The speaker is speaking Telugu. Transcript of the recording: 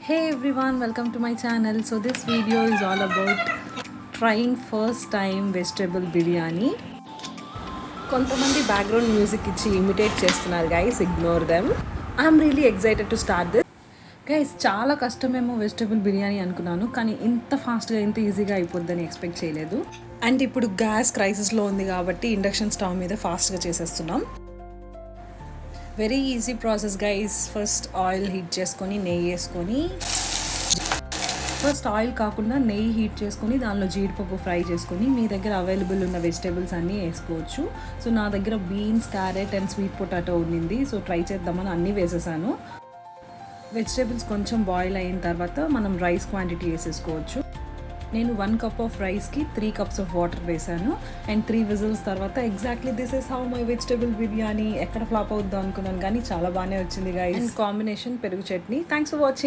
Hey everyone, welcome to my channel. So this video is all about trying first time vegetable biryani. కొంతమంది బ్యాక్గ్రౌండ్ మ్యూజిక్ ఇచ్చి ఇమిటేట్ చేస్తున్నారు guys, ignore them. I'm really excited to start this. Guys చాలా కష్టమేమో వెజిటబుల్ బిర్యానీ అనుకున్నాను, కానీ ఇంత ఫాస్ట్గా ఇంత ఈజీగా అయిపోద్దని ఎక్స్పెక్ట్ చేయలేదు. అండ్ ఇప్పుడు గ్యాస్ క్రైసిస్లో ఉంది కాబట్టి ఇండక్షన్ స్టవ్ మీద ఫాస్ట్గా చేసేస్తున్నాం. Very easy process guys. First oil heat చేసుకొని నెయ్యి వేసుకొని, ఫస్ట్ ఆయిల్ కాకుండా నెయ్యి హీట్ చేసుకొని దానిలో జీడిపప్పు ఫ్రై చేసుకొని మీ దగ్గర అవైలబుల్ ఉన్న వెజిటేబుల్స్ అన్నీ వేసుకోవచ్చు. సో నా దగ్గర beans, carrot and sweet potato ఉండింది, సో ట్రై చేద్దామని అన్నీ వేసేసాను. వెజిటేబుల్స్ కొంచెం బాయిల్ అయిన తర్వాత మనం రైస్ క్వాంటిటీ వేసేసుకోవచ్చు. నేను 1 cup ఆఫ్ రైస్కి 3 cups ఆఫ్ వాటర్ వేసాను అండ్ 3 విజిల్స్ తర్వాత exactly this is how my vegetable biryani. ఎక్కడ ఫ్లాప్ అవుద్దాం అనుకున్నాను కానీ చాలా బాగానే వచ్చింది గైస్. కాంబినేషన్ పెరుగు చట్నీ. Thanks for watching.